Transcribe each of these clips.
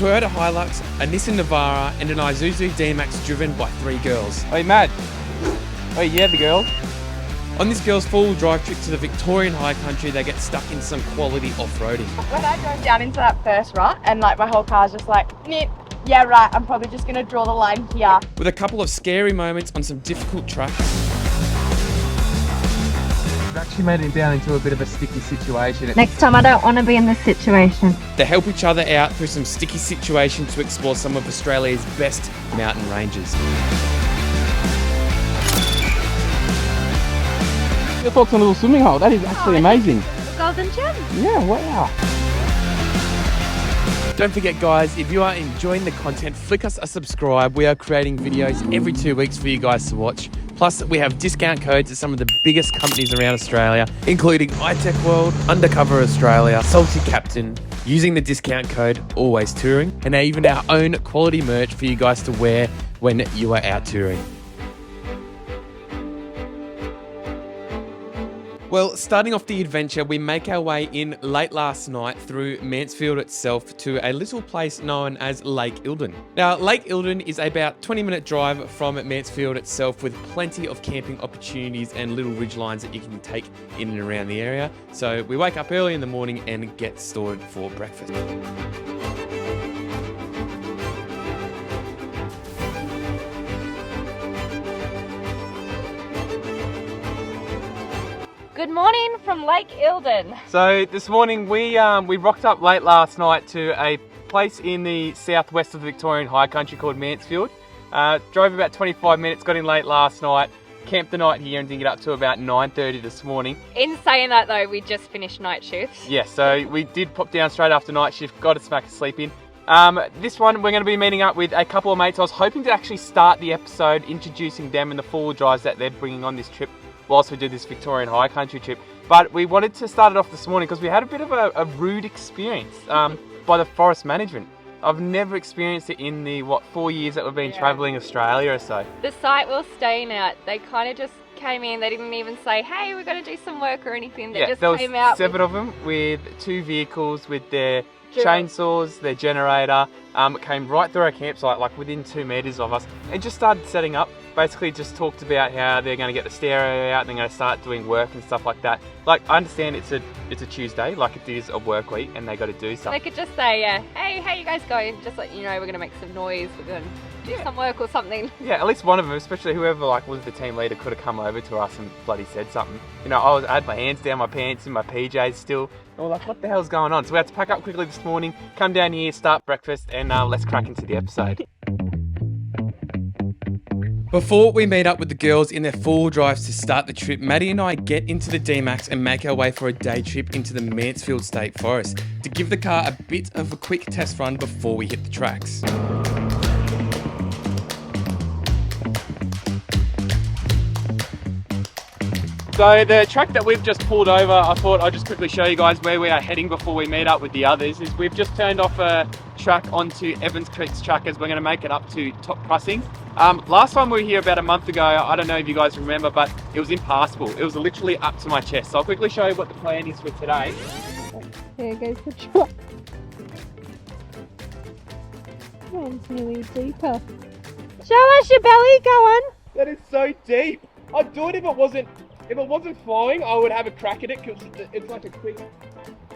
Toyota Hilux, a Nissan Navara, and an Isuzu D-Max driven by 3 girls. Hey, Mad. Oh, yeah, the girls. On this girls' four-wheel drive trip to the Victorian high country, they get stuck in some quality off-roading. When I drove down into that first rut and like my whole car's just like, nip, yeah right, I'm probably just gonna draw the line here. With a couple of scary moments on some difficult tracks. We've actually made it down into a bit of a sticky situation. Next time I don't want to be in this situation. They help each other out through some sticky situations to explore some of Australia's best mountain ranges. Your thoughts on a little swimming hole? That is actually amazing. Golden gem. Yeah, wow. Don't forget guys, if you are enjoying the content, flick us a subscribe. We are creating videos every 2 weeks for you guys to watch. Plus, we have discount codes at some of the biggest companies around Australia, including iTech World, Undercover Australia, Salty Captain, using the discount code Always Touring, and even our own quality merch for you guys to wear when you are out touring. Well, starting off the adventure, we make our way in late last night through Mansfield itself to a little place known as Lake Eildon. Now, Lake Eildon is about a 20-minute drive from Mansfield itself with plenty of camping opportunities and little ridge lines that you can take in and around the area. So we wake up early in the morning and get stored for breakfast. Good morning from Lake Eildon. So this morning we rocked up late last night to a place in the southwest of the Victorian high country called Mansfield. Drove about 25 minutes, got in late last night, camped the night here and didn't get up to about 9:30 this morning. In saying that though, we just finished night shifts. Yeah, so we did pop down straight after night shift, got a smack of sleep in. This one we're going to be meeting up with a couple of mates. I was hoping to actually start the episode introducing them and the four-wheel drives that they're bringing on this trip whilst we do this Victorian high country trip. But we wanted to start it off this morning because we had a bit of a rude experience by the forest management. I've never experienced it in the, 4 years that we've been travelling Australia or so. The site we're staying at, they kind of just came in, they didn't even say, hey, we're going to do some work or anything. They just came out. There was 7 of them with 2 vehicles with their chainsaws, their generator. It came right through our campsite, like within 2 metres of us, and just started setting up. Basically just talked about how they're going to get the stereo out and they're going to start doing work and stuff like that. Like, I understand it's a Tuesday, like it is a work week, and they got to do stuff. They could just say, hey, how you guys going? Just let you know we're going to make some noise, we're going to do some work or something. Yeah, at least one of them, especially whoever was the team leader, could have come over to us and bloody said something. You know, I had my hands down my pants in my PJs still. And we're like, what the hell's going on? So we had to pack up quickly this morning, come down here, start breakfast, and let's crack into the episode. Before we meet up with the girls in their four-wheel drives to start the trip, Maddie and I get into the D-Max and make our way for a day trip into the Mansfield State Forest to give the car a bit of a quick test run before we hit the tracks. So the track that we've just pulled over, I thought I'd just quickly show you guys where we are heading before we meet up with the others. Is we've just turned off a track onto Evans Creek's track as we're going to make it up to Top Crossing. Last time we were here about a month ago, I don't know if you guys remember, but it was impassable. It was literally up to my chest. So I'll quickly show you what the plan is for today. There goes the truck. Mine's nearly deeper. Show us your belly, go on. That is so deep. I'd do it if it wasn't flowing. I would have a crack at it because it's like a quick,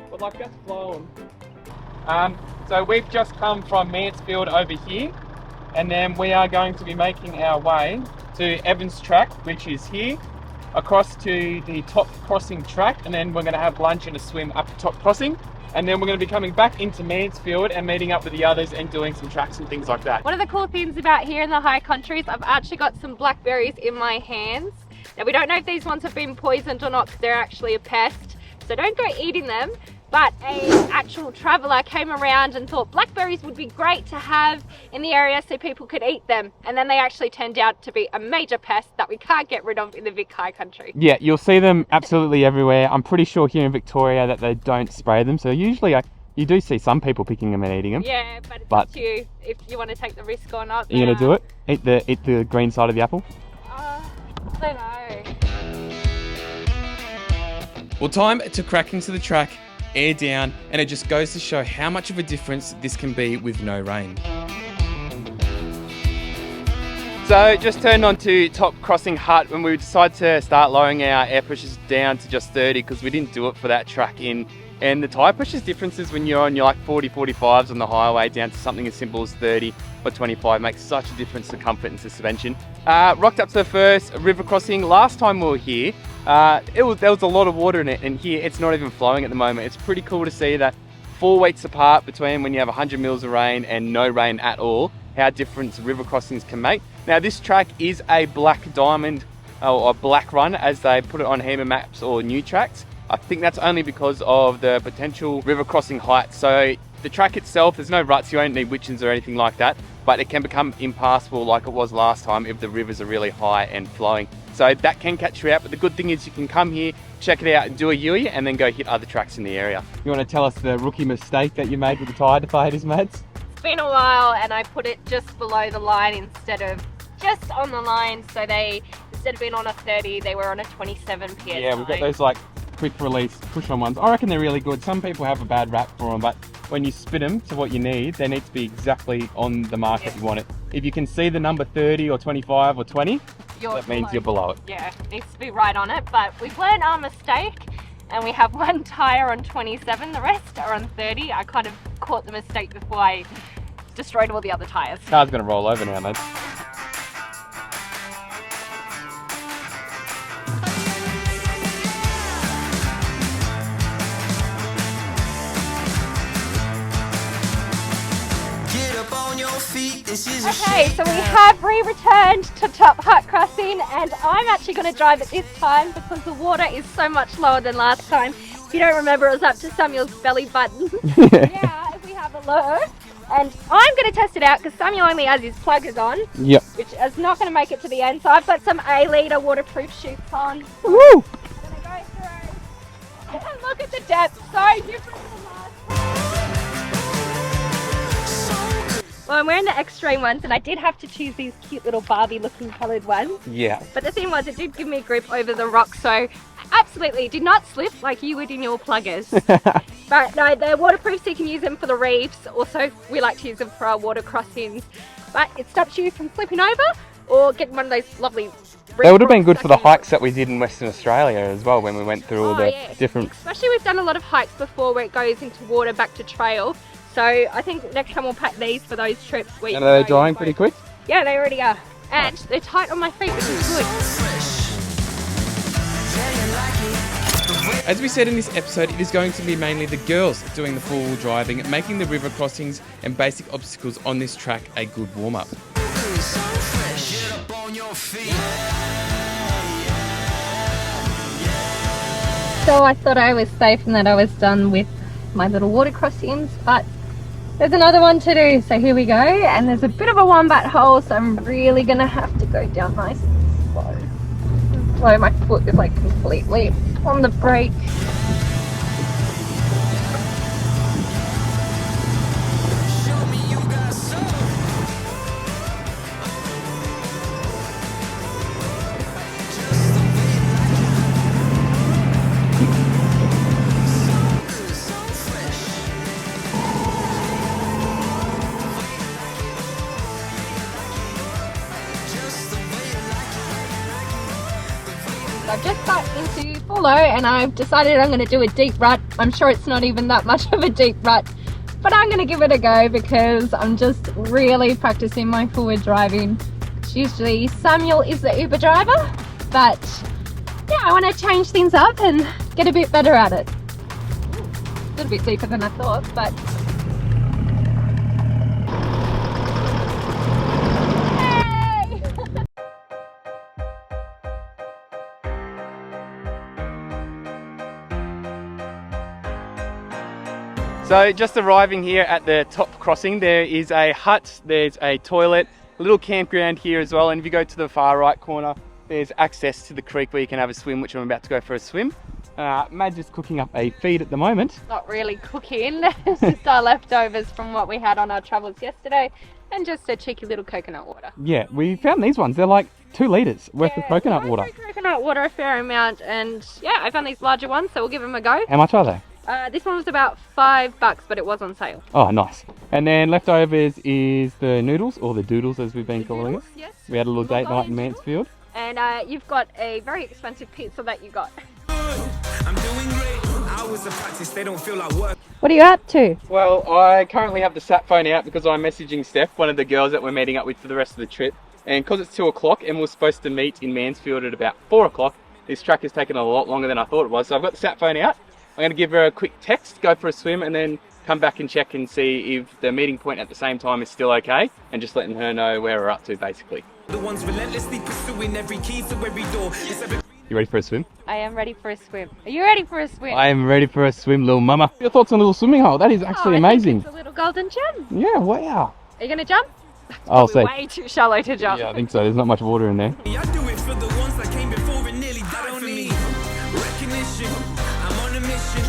but like that's flowing. So we've just come from Mansfield over here, and then we are going to be making our way to Evans Track, which is here, across to the Top Crossing track, and then we're going to have lunch and a swim up to Top Crossing, and then we're going to be coming back into Mansfield and meeting up with the others and doing some tracks and things like that. One of the cool things about here in the high countries, I've actually got some blackberries in my hands. Now we don't know if these ones have been poisoned or not because they're actually a pest, so don't go eating them. But an actual traveller came around and thought blackberries would be great to have in the area so people could eat them. And then they actually turned out to be a major pest that we can't get rid of in the Vic High Country. Yeah, you'll see them absolutely everywhere. I'm pretty sure here in Victoria that they don't spray them. So usually you do see some people picking them and eating them. Yeah, but it's up to you if you want to take the risk or not. Are you going to do it? Eat the green side of the apple? I don't know. Well, time to crack into the track air down, and it just goes to show how much of a difference this can be with no rain. So just turned onto Top Crossing Hut when we decided to start lowering our air pressures down to just 30 because we didn't do it for that track in. And the tyre pressures differences when you're on your like 40, 45s on the highway down to something as simple as 30 or 25 makes such a difference to comfort and suspension. Rocked up to the first river crossing. Last time we were here, there was a lot of water in it, and here it's not even flowing at the moment. It's pretty cool to see that 4 weeks apart between when you have 100 mils of rain and no rain at all, how different river crossings can make. Now this track is a black diamond or a black run as they put it on HEMA maps or new tracks. I think that's only because of the potential river crossing height. So the track itself, there's no ruts, you won't need witchens or anything like that, but it can become impassable like it was last time if the rivers are really high and flowing. So that can catch you out, but the good thing is you can come here, check it out and do a U-turn and then go hit other tracks in the area. You want to tell us the rookie mistake that you made with the tyre deflators, Mads? It's been a while and I put it just below the line instead of just on the line. So they, instead of being on a 30, they were on a 27 PSI. Yeah, we've got those like quick release push on ones. I reckon they're really good. Some people have a bad rap for them, but when you spit them to what you need, they need to be exactly on the mark that you want it. If you can see the number 30 or 25 or 20, that means you're below it. Yeah, it needs to be right on it, but we've learned our mistake and we have one tyre on 27, the rest are on 30. I kind of caught the mistake before I destroyed all the other tyres. Car's gonna roll over now, mate. Okay, so we have returned to Top Hut Crossing and I'm actually going to drive it this time because the water is so much lower than last time. If you don't remember, it was up to Samuel's belly button. Now, if we have a look, and I'm going to test it out because Samuel only has his pluggers on. Yep. Which is not going to make it to the end, so I've got some A-litre waterproof shoes on. Woo! I'm going to go through. And look at the depth, so different from last time. Well, I'm wearing the extreme ones and I did have to choose these cute little Barbie looking coloured ones. Yeah. But the thing was, it did give me a grip over the rocks, so absolutely did not slip like you would in your pluggers. But no, they're waterproof so you can use them for the reefs. Also, we like to use them for our water crossings. But it stops you from slipping over or getting one of those lovely They would have been good for the hikes that we did in Western Australia as well when we went through all the different... Especially we've done a lot of hikes before where it goes into water back to trail. So I think next time we'll pack these for those trips. Where And are they drying pretty quick? Yeah, they already are. And they're tight on my feet, which is good. As we said in this episode, it is going to be mainly the girls doing the four-wheel driving, making the river crossings and basic obstacles on this track a good warm-up. So I thought I was safe and that I was done with my little water crossings, but there's another one to do. So here we go, and there's a bit of a wombat hole, so I'm really gonna have to go down nice and slow. So my foot is like completely on the brake. I've just got into follow and I've decided I'm going to do a deep rut. I'm sure it's not even that much of a deep rut, but I'm going to give it a go because I'm just really practicing my forward driving. Usually Samuel is the Uber driver, but yeah, I want to change things up and get a bit better at it. A little bit deeper than I thought, but So just arriving here at the top crossing, there is a hut, there's a toilet, a little campground here as well, and if you go to the far right corner, there's access to the creek where you can have a swim, which I'm about to go for a swim. Mad's just cooking up a feed at the moment. Not really cooking, it's just our leftovers from what we had on our travels yesterday, and just a cheeky little coconut water. Yeah, we found these ones, they're like 2 litres worth of coconut water. Coconut water a fair amount, and yeah, I found these larger ones, so we'll give them a go. How much are they? This one was about $5, but it was on sale. Oh, nice. And then leftovers is the noodles, or the doodles as we've been calling it. Yes. We had a little date night in Mansfield. And you've got a very expensive pizza that you got. I'm doing great. Hours of practice, they don't feel like work. What are you up to? Well, I currently have the sat phone out because I'm messaging Steph, one of the girls that we're meeting up with for the rest of the trip. And because it's 2 o'clock and we're supposed to meet in Mansfield at about 4 o'clock, this track has taken a lot longer than I thought it was. So I've got the sat phone out. I'm going to give her a quick text, go for a swim, and then come back and check and see if the meeting point at the same time is still okay, and just letting her know where we're up to, basically. The ones relentlessly pursuing every key to every door. You ready for a swim? I am ready for a swim. Are you ready for a swim? I am ready for a swim, little mama. Your thoughts on a little swimming hole? That is actually amazing. I think it's a little golden gem. Yeah, wow. Are you going to jump? I'll say. Way too shallow to jump. Yeah, I think so. There's not much water in there. I do it for the ones that came before and nearly died for me. Recognition, I'm on a mission.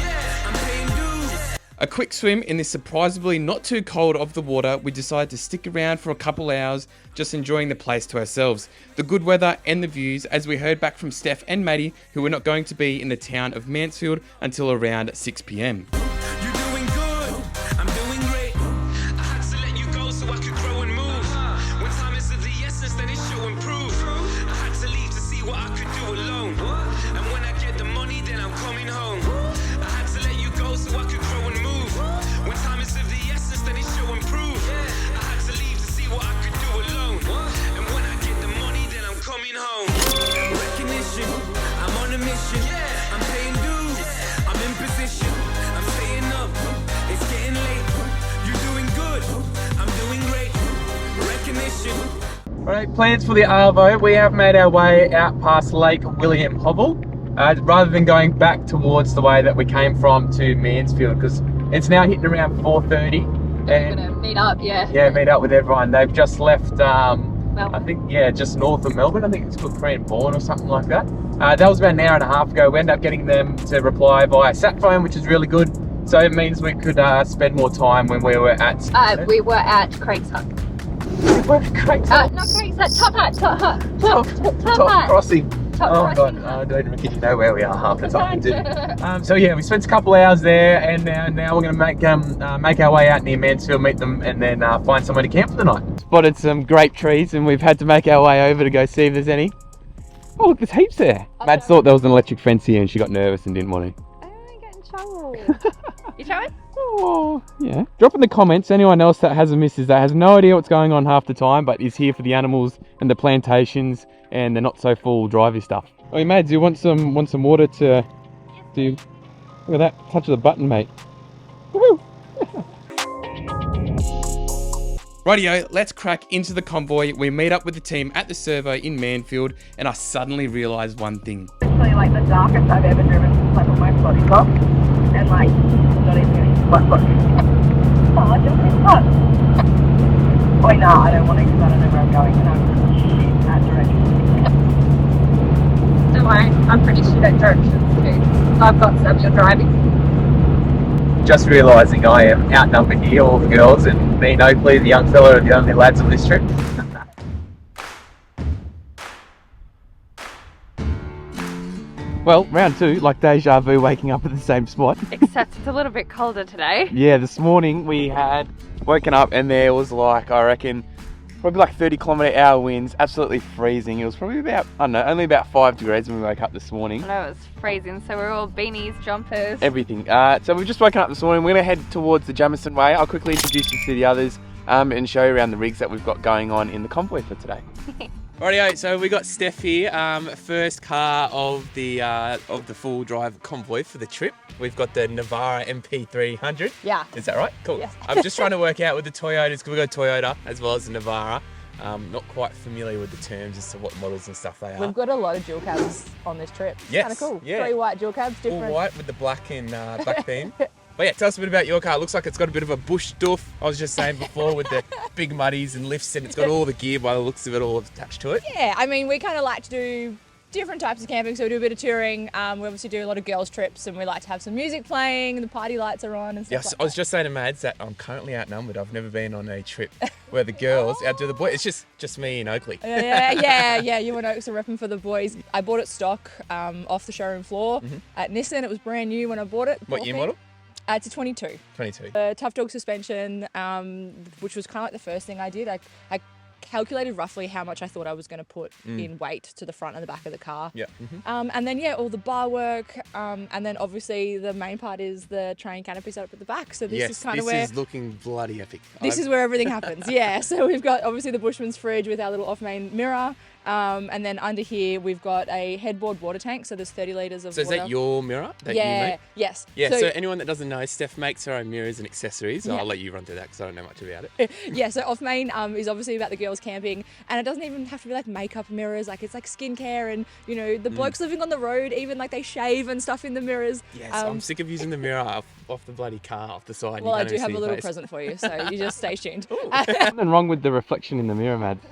I'm paying dues. A quick swim in this surprisingly not too cold of the water, we decided to stick around for a couple hours, just enjoying the place to ourselves. The good weather and the views, as we heard back from Steph and Maddie, who were not going to be in the town of Mansfield until around 6 p.m. You're doing good, I'm doing great. I had to let you go so I could grow and move. When time is of the essence, then it should improve. I had to leave to see what I could do alone. And when I get the money, then I'm coming home. I had to let you go so I could grow and move. When time is of the essence, then it should improve. I had to leave to see what I could do alone. And when I get the money, then I'm coming home. Recognition, I'm on a mission. I'm paying dues, I'm in position. I'm staying up, it's getting late. You're doing good, I'm doing great. Recognition. Alright, plans for the Arvo. We have made our way out past Lake William Hobble, rather than going back towards the way that we came from to Mansfield, because it's now hitting around 4:30. We're gonna meet up, yeah. Yeah, meet up with everyone. They've just left, I think, yeah, just north of Melbourne. I think it's called Cranbourne or something like that. That was about an hour and a half ago. We ended up getting them to reply via sat phone, which is really good. So it means we could spend more time when we were at... We were at Craig's Hut. Craig's Not Craig's Hut, Top Hut. Top Crossing. Top Oh Crossing. god, I don't even know where we are half the time. So yeah, we spent a couple hours there, and now we're going to make our way out near Mansfield, meet them, and then find somewhere to camp for the night. Spotted some grape trees, and we've had to make our way over to go see if there's any. Oh look, there's heaps there. Mads thought there was an electric fence here, and she got nervous and didn't want to. I don't want to get in trouble. You trying? Oh, yeah. Drop in the comments anyone else that has a missus that has no idea what's going on half the time, but is here for the animals and the plantations and the not so full drivey stuff. Oh, Mads, you want some water to do? Look at that, touch of the button, mate. Woo! Rightio, let's crack into the convoy. We meet up with the team at the servo in Mansfield, and I suddenly realised one thing. It's really like the darkest I've ever driven since I put my body top, and like not even getting look. Oh, I just missed that. Wait, no, I don't want to because I don't know where I'm going, and I'm shit at directions. Don't worry, I'm pretty shit at directions too. I've got some, you're driving. Just realising I am outnumbered here, all the girls, and me and Oakley, the young fella, are the only lads on this trip. Well, round two, like deja vu, waking up at the same spot. Except it's a little bit colder today. Yeah, this morning we had woken up and there was like, I reckon, probably like 30km/h winds, absolutely freezing. It was probably about, I don't know, only about 5 degrees when we woke up this morning. I know it was freezing, so we're all beanies, jumpers. Everything. So we've just woken up this morning. We're going to head towards the Jamison Way. I'll quickly introduce you to the others and show you around the rigs that we've got going on in the convoy for today. Rightio, so we got Steph here, first car of the full drive convoy for the trip. We've got the Navara MP300. Yeah. Is that right? Cool. Yes. I'm just trying to work out with the Toyotas, because we've got a Toyota as well as the Navara. Not quite familiar with the terms as to what models and stuff they are. We've got a lot of dual cabs on this trip. Yes, Kind of cool. yeah. 3 white dual cabs, All different. white with the black and black theme. But yeah, tell us a bit about your car. It looks like it's got a bit of a bush doof. I was just saying before with the big muddies and lifts, and it's got all the gear by the looks of it all attached to it. Yeah, I mean, we kind of like to do different types of camping, so we do a bit of touring. We obviously do a lot of girls' trips, and we like to have some music playing, and the party lights are on and stuff Yes, like I was that. just saying to Mads that I'm currently outnumbered. I've never been on a trip where the girls outdo the boys. It's just me and Oakley. Yeah, you and Oaks are repping for the boys. I bought it stock off the showroom floor at Nissan. It was brand new when I bought it. What year model? It's a 22. 22. Tough dog suspension, which was kind of like the first thing I did. I calculated roughly how much I thought I was going to put in weight to the front and the back of the car. Yeah. And then, all the bar work. And then obviously the main part is the train canopy set up at the back. So this is kind of where... This is looking bloody epic. This is where everything happens. Yeah. So we've got obviously the Bushman's fridge with our little off-main mirror. And then under here we've got a headboard water tank. So there's 30 litres of water. So is that your mirror that you make? Yes. Yeah, so anyone that doesn't know, Steph makes her own mirrors and accessories. So Yeah. I'll let you run through that because I don't know much about it. Yeah, so off-main is obviously about the girls camping, and it doesn't even have to be like makeup mirrors, like it's like skincare, and the blokes living on the road, even like they shave and stuff in the mirrors. Yes, I'm sick of using the mirror off the bloody car, off the side. Well, I do have a little present for you, so you just stay tuned. Nothing wrong with the reflection in the mirror, Mads.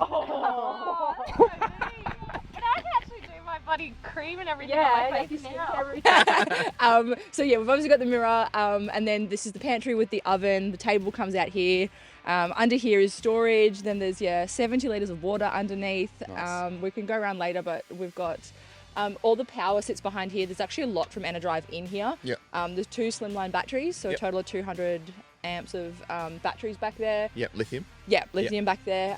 Bloody cream and everything on my face now. So yeah, we've obviously got the mirror, and then this is the pantry with the oven. The table comes out here. Under here is storage. Then there's 70 litres of water underneath. Nice. We can go around later, but we've got all the power sits behind here. There's actually a lot from Enerdrive in here. Yep. There's 2 slimline batteries, so a total of 200 amps of batteries back there. Yep, lithium. Yeah, lithium back there.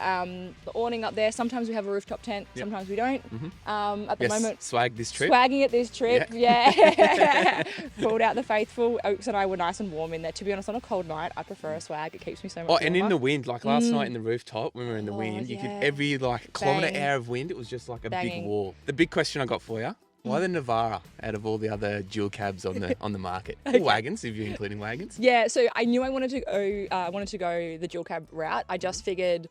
The awning up there. Sometimes we have a rooftop tent. Sometimes we don't. At the moment, swag this trip. swagging it this trip. Yeah. Pulled out the faithful. Oaks and I were nice and warm in there. To be honest, on a cold night, I prefer a swag. It keeps me so much warmer. And in the wind, like last night in the rooftop, when we were in the wind, you could every kilometre Bang. hour of wind, it was just like a Banging. big wall. The big question I got for you. Why the Navara out of all the other dual cabs on the market? Or wagons, if you're including wagons. Yeah, so I knew I wanted to go the dual cab route. I just figured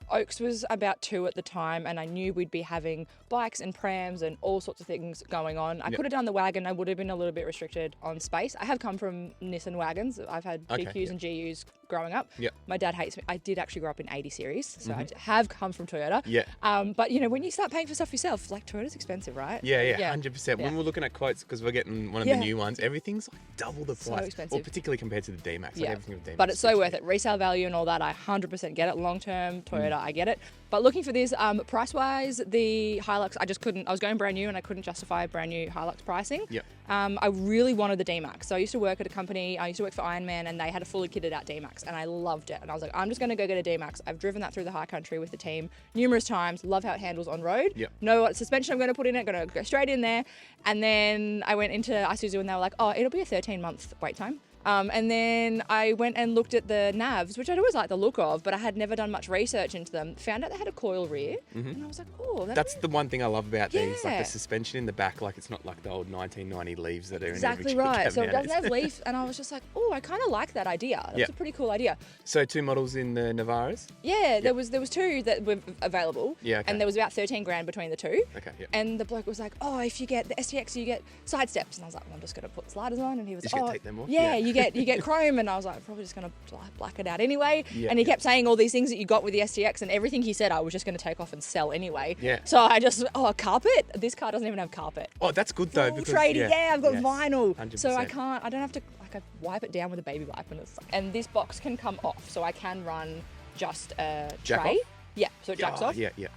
Oaks was about 2 at the time, and I knew we'd be having bikes and prams and all sorts of things going on. I could have done the wagon. I would have been a little bit restricted on space. I have come from Nissan wagons. I've had PQs and GUs growing up. Yep. My dad hates me. I did actually grow up in 80 series, so I have come from Toyota. Yeah. But when you start paying for stuff yourself, like Toyota's expensive, right? Yeah, 100%. When we're looking at quotes, because we're getting one of the new ones, everything's like double the price. expensive. Or particularly compared to the D-Max. Like everything with D-Max But it's is so cheap. worth it. Resale value and all that, I 100% get it. Long-term Toyota, I get it. But looking for this, price-wise, the Hilux, I was going brand new and I couldn't justify brand new Hilux pricing. Yep. I really wanted the D-Max. So I used to work at a company, I used to work for Ironman, and they had a fully kitted out D-Max, and I loved it. And I was like, I'm just going to go get a D-Max. I've driven that through the high country with the team numerous times, love how it handles on road. Yep. Know what suspension I'm going to put in it, going to go straight in there. And then I went into Isuzu and they were like, oh, it'll be a 13-month wait time. And then I went and looked at the navs, which I'd always liked the look of, but I had never done much research into them. Found out they had a coil rear, and I was like, oh, that's the one thing I love about these, like Yeah. the suspension in the back, like it's not like the old 1990 leaves that are exactly in every right. cab So it nowadays. doesn't have leaf, and I was just like, oh, I kind of like that idea. That's a pretty cool idea. So 2 models in the Navaras? Yeah, there was 2 that were available, Yeah, okay. and there was about 13 grand between the 2. Okay, yeah. And the bloke was like, oh, if you get the STX, you get side steps, and I was like, well, I'm just gonna put sliders on, and he was Just like, gonna oh, take them off? yeah, Yeah. you get chrome. And I was like, I'm probably just going to black it out anyway. Yeah, and he yeah. kept saying all these things that you got with the STX, and everything he said I was just going to take off and sell anyway. Yeah. So I just, a carpet? This car doesn't even have carpet. Oh, that's good though. Full Because, tradie, I've got yes, vinyl. 100%. So I don't have to, I wipe it down with a baby wipe. And this box can come off, so I can run just a Jack tray. off? Yeah, so it jacks off. Yeah.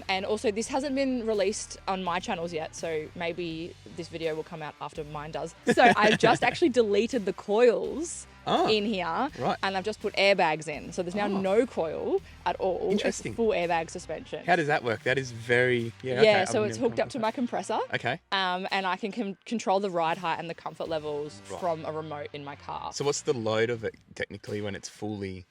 And also this hasn't been released on my channels yet, so maybe this video will come out after mine does. So I've just actually deleted the coils in here, right. and I've just put airbags in. So there's now no coil at all. Interesting. It's full airbag suspension. How does that work? That is very... Yeah, okay, so I've it's never hooked come up to across my compressor. that. Okay. And I can control the ride height and the comfort levels Right. from a remote in my car. So what's the load of it technically when it's fully...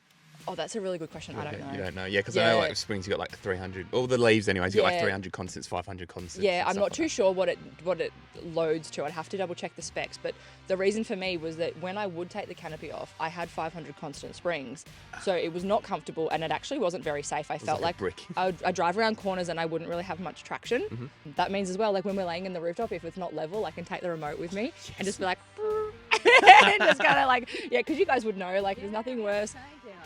Oh, that's a really good question. I don't know. You don't know. Yeah, because I know like with springs you got like 300... All the leaves anyways, you got like Yeah. 300 constants, 500 constants. Yeah, and I'm stuff not like too that. sure what it loads to. I'd have to double check the specs. But the reason for me was that when I would take the canopy off, I had 500 constant springs. So it was not comfortable, and it actually wasn't very safe. I felt like like a brick. I'd drive around corners and I wouldn't really have much traction. That means as well, like when we're laying in the rooftop, if it's not level, I can take the remote with me and just be like... and just kind of like, yeah, because you guys would know, like there's nothing worse.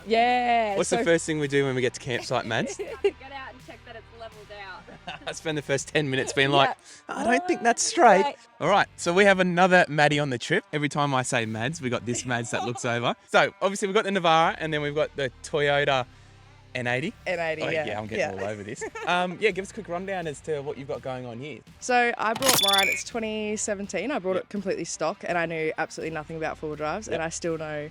Yeah. What's the first thing we do when we get to campsite, Mads? Get out and check that it's leveled out. I spend the first 10 minutes being like, Yeah. I don't think that's straight. Right. All right, so we have another Maddie on the trip. Every time I say Mads, we got this Mads that looks over. So obviously we've got the Navara, and then we've got the Toyota N80? N80, Oh, yeah. yeah, I'm getting all over this. Give us a quick rundown as to what you've got going on here. So I brought mine, it's 2017. I brought it completely stock and I knew absolutely nothing about four-wheel drives and I still know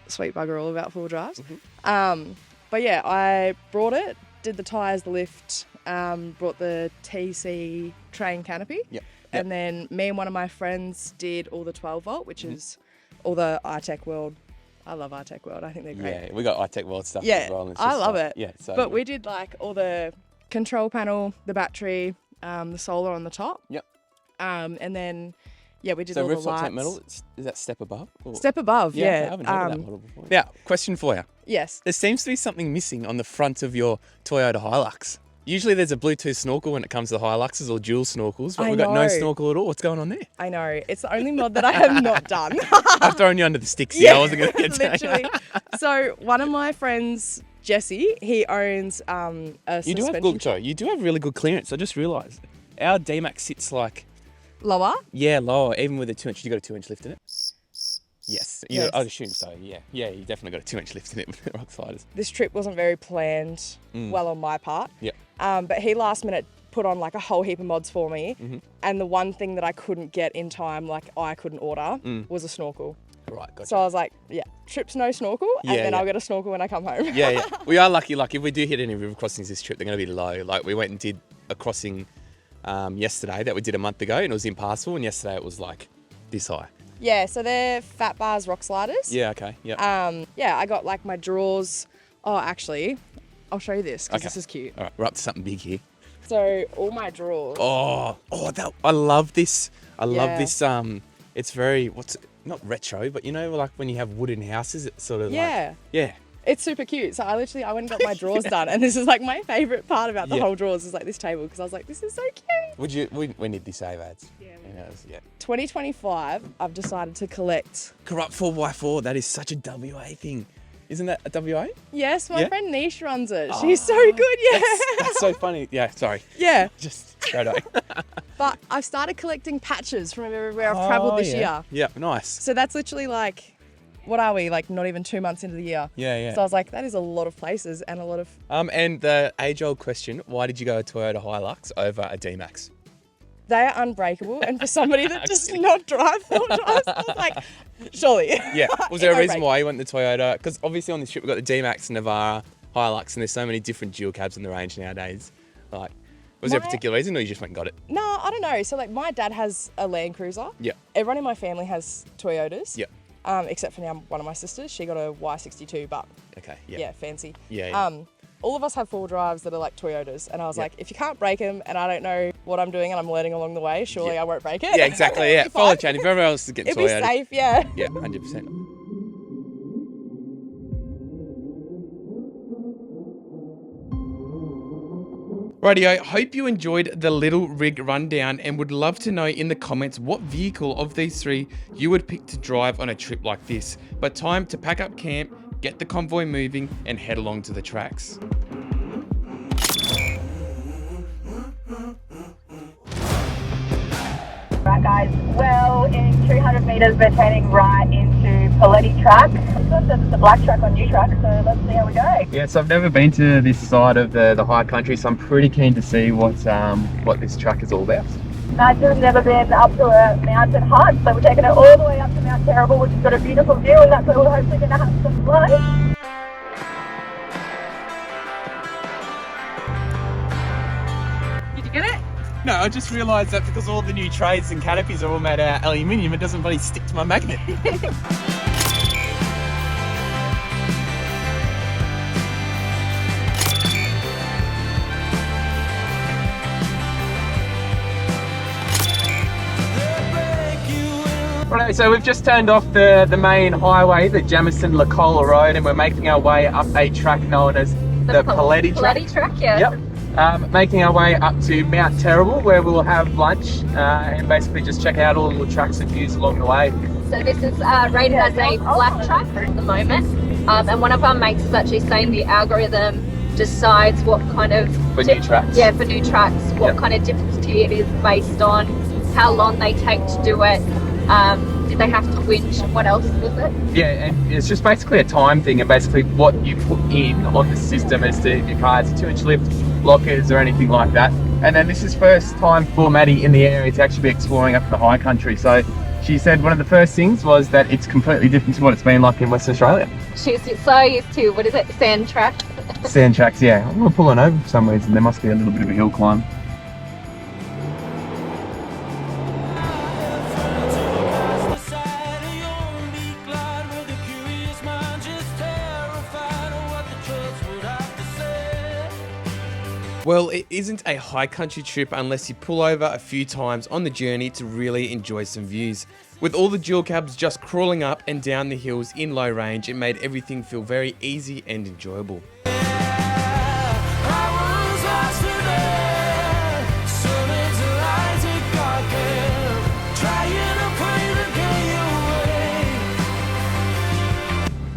sweet bugger all about four-wheel drives. But yeah, I brought it, did the tyres, the lift, brought the TC train canopy. And then me and one of my friends did all the 12 volt, which is all the iTech World. I love iTech World. I think they're great. Yeah, we got iTech World stuff Yeah, as well. And it's I just love like- it. Yeah, so But we did like all the control panel, the battery, the solar on the top. And then, we did So all the rooftop lights. tent metal, is that step above? Or? Step above, Okay, I yeah. haven't heard of that model before. Now, question for you. Yes. There seems to be something missing on the front of your Toyota Hilux. Usually there's a Bluetooth snorkel when it comes to the Hiluxes or dual snorkels, but I we've got no know. snorkel at all. What's going on there? I know. It's the only mod that I have not done. I've thrown you under the sticks here. I wasn't going to get to Literally. So one of my friends, Jesse, he owns a You do have good, you do have really good clearance. I just realised our D-Max sits like lower. Yeah, lower. Even with a 2-inch, you got a 2-inch lift in it. Yes, Yes. I'd assume so. Yeah, you definitely got a 2-inch lift in it with the rock sliders. This trip wasn't very planned well on my part. Yeah. But he last minute put on like a whole heap of mods for me. And the one thing that I couldn't get in time, like I couldn't order, was a snorkel. Right, gotcha. So I was like, trip's no snorkel, and then I'll get a snorkel when I come home. Yeah. We are lucky. Like if we do hit any river crossings this trip, they're going to be low. Like we went and did a crossing yesterday that we did a month ago, and it was impassable. And yesterday it was like this high. Yeah, so they're fat bars rock sliders. Yeah. Okay. Yeah. I got like my drawers. Oh, actually, I'll show you this because Okay. this is cute. All right, we're up to something big here. So all my drawers. I love this. I love Yeah. this. It's very not retro, but you know, like when you have wooden houses, it's sort of Yeah. like It's super cute. So I went and got my drawers done, and this is like my favourite part about the whole drawers is like this table because I was like, this is so cute. We need these save ads. Yeah. 2025, I've decided to collect. Corrupt 4x4. That is such a WA thing. Isn't that a WA? Yes, my Yeah? friend Nish runs it. She's so good. Yeah. That's so funny. Yeah. Sorry. Yeah. Just straight away. But I've started collecting patches from everywhere I've travelled this year. Yeah. Nice. So that's literally like, what are we? Like not even 2 months into the year. Yeah. So I was like, that is a lot of places and a lot of. And the age-old question: why did you go a Toyota Hilux over a D-Max? They are unbreakable, and for somebody that does not drive four drives, I was like, surely. Yeah. Was there a reason Unbreakable. why you went the Toyota? Because obviously on this trip we've got the D-Max, Navara, Hilux, and there's so many different dual cabs in the range nowadays. Like, was there a particular reason, or you just went and got it? No, I don't know. So like, my dad has a Land Cruiser. Yeah. Everyone in my family has Toyotas. Yeah. Except for now, one of my sisters, she got a Y62, but Okay. yeah, fancy. Yeah. All of us have four drives that are like Toyotas, and I was like, if you can't break them, and I don't know what I'm doing, and I'm learning along the way, surely I won't break it. Yeah, exactly. Yeah. It'll be Follow fine. the chain. If everyone else is getting It'll be Toyota. safe, yeah. Yeah, 100%. Rightio, hope you enjoyed the little rig rundown and would love to know in the comments what vehicle of these three you would pick to drive on a trip like this. But time to pack up camp, get the convoy moving and head along to the tracks. Right guys, well in 200 metres we're turning right into Paletti track. It's a black track on new track, so let's see how we go. Yeah, so I've never been to this side of the high country, so I'm pretty keen to see what this track is all about. Nigel's never been up to a mountain hut, so we're taking it all the way up to Mount Terrible, which has got a beautiful view, and that's where we're hopefully going to have some fun. Did you get it? No, I just realised that because all the new trays and canopies are all made out of aluminium, it doesn't bloody stick to my magnet. Right, so we've just turned off the main highway, the Jamison-Lacola Road, and we're making our way up a track known as the Paletti track. Paletti track, yeah. Yep. Making our way up to Mount Terrible, where we'll have lunch and basically just check out all the little tracks and views along the way. So this is rated as a black track at the moment, and one of our mates is actually saying the algorithm decides what kind of For new tracks? Yeah, for new tracks, what kind of difficulty it is based on how long they take to do it, Did they have to winch? What else was it? Yeah, and it's just basically a time thing, and basically what you put in on the system as to your cars, 2-inch lift, lockers or anything like that. And then this is first time for Maddie in the area to actually be exploring up the high country. So she said one of the first things was that it's completely different to what it's been like in Western Australia. She's so used to, what is it, sand tracks? Sand tracks, yeah. I'm gonna pull on over for some reason. There must be a little bit of a hill climb. Well, it isn't a high country trip unless you pull over a few times on the journey to really enjoy some views. With all the dual cabs just crawling up and down the hills in low range, it made everything feel very easy and enjoyable.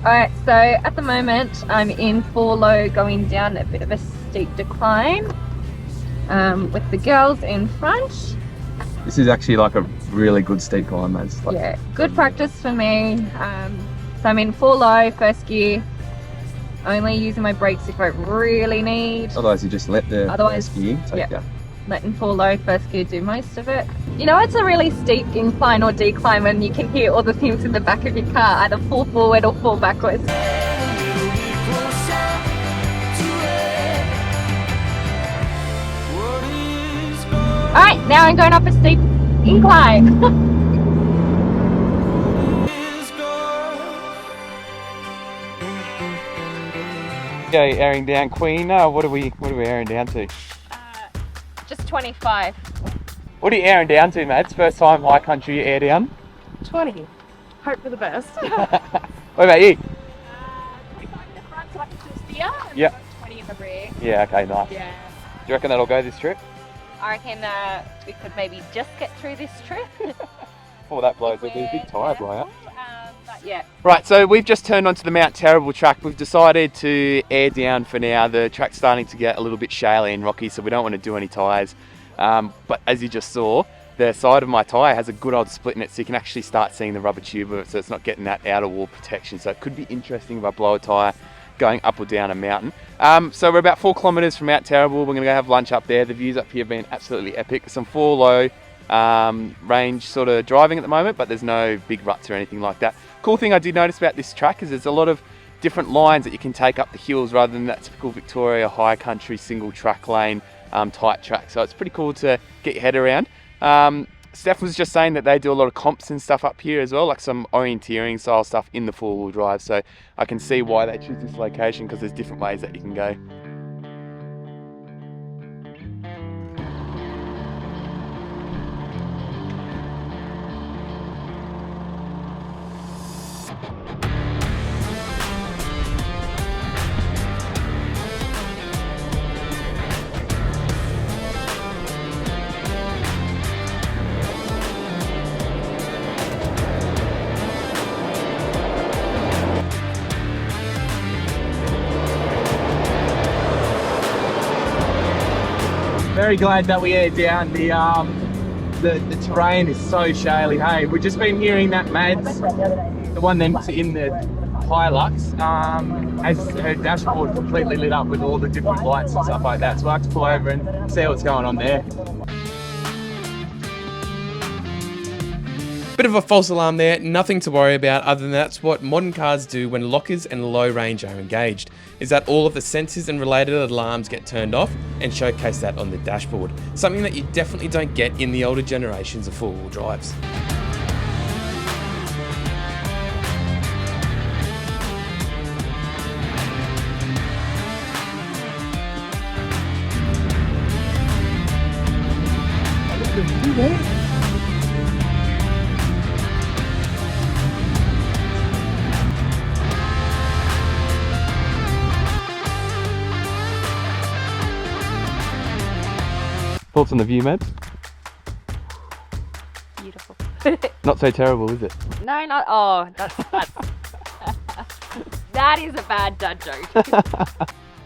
Alright, so at the moment I'm in 4 low going down a bit of a steep decline with the girls in front. This is actually like a really good steep climb, man. Like... Yeah, good practice for me. So I'm in 4 low, first gear, only using my brakes if I really need. Otherwise you just let the Otherwise, first gear take you. Letting 4 low, first gear do most of it. You know, it's a really steep incline or decline when you can hear all the things in the back of your car either fall forward or fall backwards. Alright, now I'm going up a steep incline. Okay, airing down Queen. What are we airing down to? Just 25. What are you airing down to, Mads? First time high country air down? 20. Hope for the best. What about you? 25 in the front so I can still steer. And Yep. 20 in the rear. Yeah, okay, nice. Yeah. Do you reckon that'll go this trip? I reckon we could maybe just get through this trip. Before that blows, there'll be a big tyre blowout. But yeah. Right, so we've just turned onto the Mount Terrible track. We've decided to air down for now. The track's starting to get a little bit shaly and rocky, so we don't want to do any tyres. But as you just saw, the side of my tyre has a good old split in it, so you can actually start seeing the rubber tube of it, so it's not getting that outer wall protection. So it could be interesting if I blow a tyre going up or down a mountain. So we're about 4 kilometres from Mount Terrible. We're going to go have lunch up there. The views up here have been absolutely epic. Some 4 low range sort of driving at the moment, but there's no big ruts or anything like that. Cool thing I did notice about this track is there's a lot of different lines that you can take up the hills rather than that typical Victoria high country single track lane tight track. So it's pretty cool to get your head around. Steph was just saying that they do a lot of comps and stuff up here as well, like some orienteering style stuff in the 4-wheel drive. So I can see why they choose this location, because there's different ways that you can go. Very glad that we aired down. The terrain is so shaly. Hey, we've just been hearing that Mads, the one that's in the Hilux, has her dashboard completely lit up with all the different lights and stuff like that. So I have to pull over and see what's going on there. Bit of a false alarm there, nothing to worry about other than that's what modern cars do when lockers and low range are engaged, is that all of the sensors and related alarms get turned off and showcase that on the dashboard, something that you definitely don't get in the older generations of 4-wheel drives. Thoughts on the view, Mads? Beautiful. Not so terrible, is it? No, not. Oh, that's that is a bad dad joke.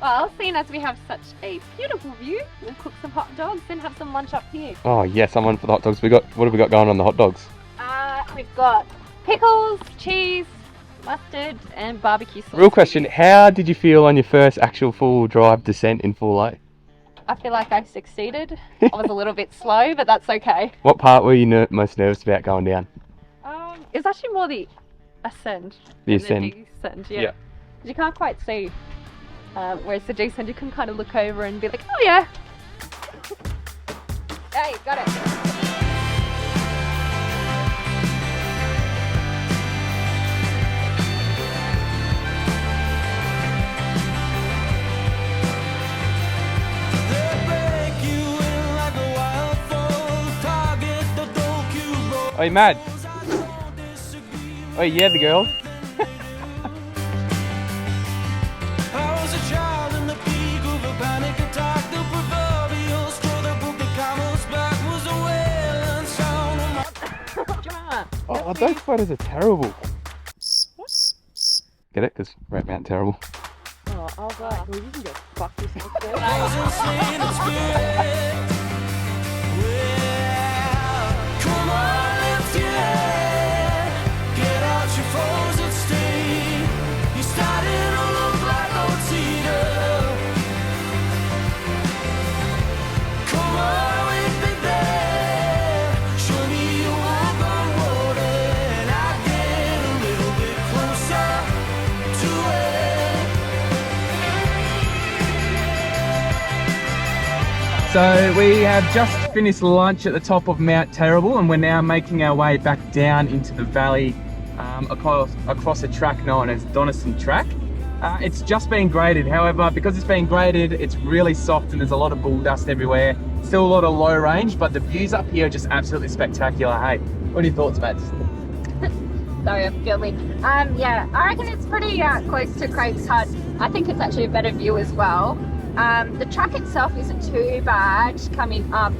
Well, seeing as we have such a beautiful view, we'll cook some hot dogs and have some lunch up here. Oh yes, I'm on for the hot dogs. What have we got going on the hot dogs? We've got pickles, cheese, mustard, and barbecue sauce. Real question, how did you feel on your first actual full drive descent in full low? I feel like I succeeded. I was a little bit slow, but that's okay. What part were you most nervous about going down? It was actually more the ascend. The than ascend. The descend, yeah. You can't quite see. Whereas the descent, you can kind of look over and be like, oh yeah. Hey, got it. Oi, Mad. Oi, yeah, the girl. Oh, those photos are terrible. Get it? Because we're at Mount Terrible. Oh, I was like, well, you can go fuck yourself. So we have just finished lunch at the top of Mount Terrible, and we're now making our way back down into the valley across a track known as Donison Track. It's just been graded, however, because it's been graded, it's really soft and there's a lot of bull dust everywhere. Still a lot of low range, but the views up here are just absolutely spectacular. Hey, what are your thoughts, Mads? Sorry, I'm filming. Yeah, I reckon it's pretty close to Craig's Hut. I think it's actually a better view as well. The track itself isn't too bad coming up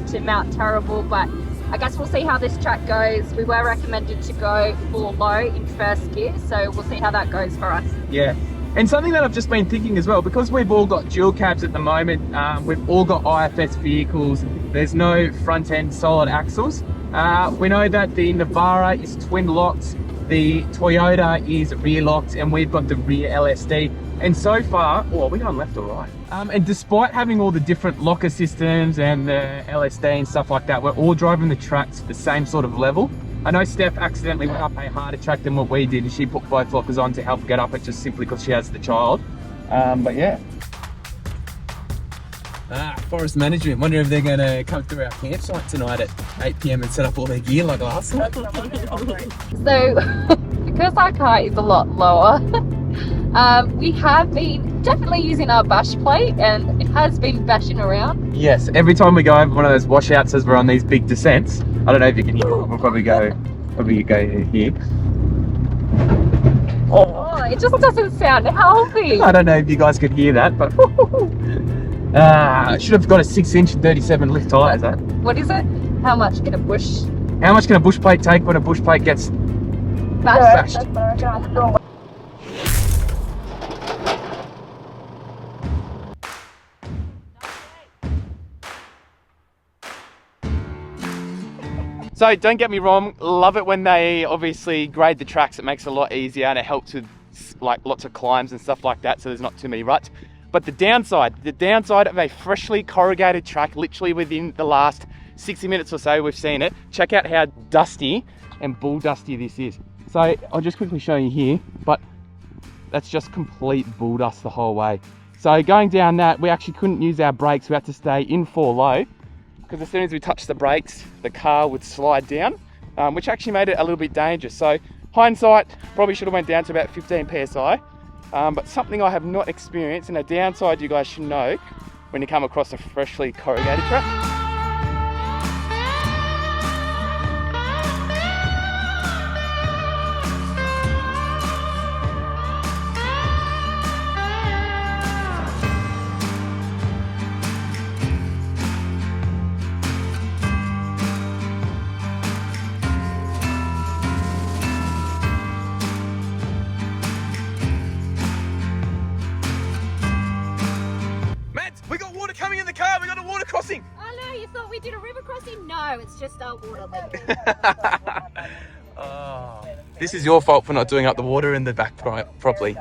to Mount Terrible, but I guess we'll see how this track goes. We were recommended to go full low in first gear, so we'll see how that goes for us. Yeah, and something that I've just been thinking as well, because we've all got dual cabs at the moment, we've all got IFS vehicles, there's no front end solid axles. We know that the Navara is twin locked, the Toyota is rear locked, and we've got the rear LSD. And so far, are we going left or right? And despite having all the different locker systems and the LSD and stuff like that, we're all driving the tracks at the same sort of level. I know Steph accidentally went up a harder track than what we did, and she put both lockers on to help get up it just simply because she has the child. But yeah. Forest management. Wonder if they're going to come through our campsite tonight at 8 PM and set up all their gear like last time. So, because our car is a lot lower, we have been definitely using our bash plate, and it has been bashing around. Yes, every time we go over one of those washouts as we're on these big descents, I don't know if you can hear it, we'll probably go here. Oh, it just doesn't sound healthy. I don't know if you guys could hear that, but I should have got a 6-inch 37 lift tyres. What is it? How much can a bush plate take when a bush plate gets bashed? So don't get me wrong, love it when they obviously grade the tracks. It makes it a lot easier and it helps with like lots of climbs and stuff like that, so there's not too many ruts. But the downside of a freshly corrugated track, literally within the last 60 minutes or so we've seen it, check out how dusty and bull dusty this is. So I'll just quickly show you here, but that's just complete bull dust the whole way. So going down that, we actually couldn't use our brakes, we had to stay in 4 low, because as soon as we touched the brakes, the car would slide down, which actually made it a little bit dangerous. So hindsight, probably should have went down to about 15 PSI, but something I have not experienced, and a downside you guys should know when you come across a freshly corrugated track. We got water coming in the car, we got a water crossing. Oh no, you thought we did a river crossing? No, it's just our water level. this is your fault for not doing up the water in the back properly.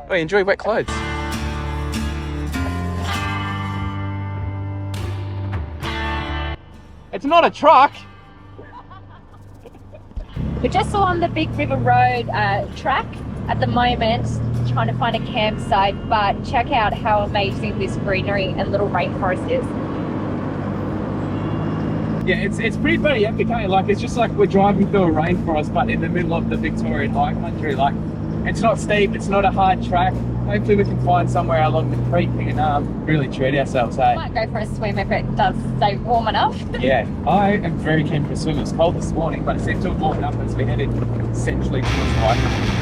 Oh, you enjoy wet clothes. It's not a truck. We're just along the Big River Road track at the moment, trying to find a campsite, but check out how amazing this greenery and little rainforest is. Yeah, it's pretty bloody epic, eh? Like, it's just like we're driving through a rainforest, but in the middle of the Victorian High Country. Like, it's not steep, it's not a hard track. Hopefully we can find somewhere along the creek and really treat ourselves, eh? Might go for a swim if it does stay warm enough. Yeah, I am very keen for a swim. It was cold this morning, but it seemed to have warmed up as we headed essentially towards the high country.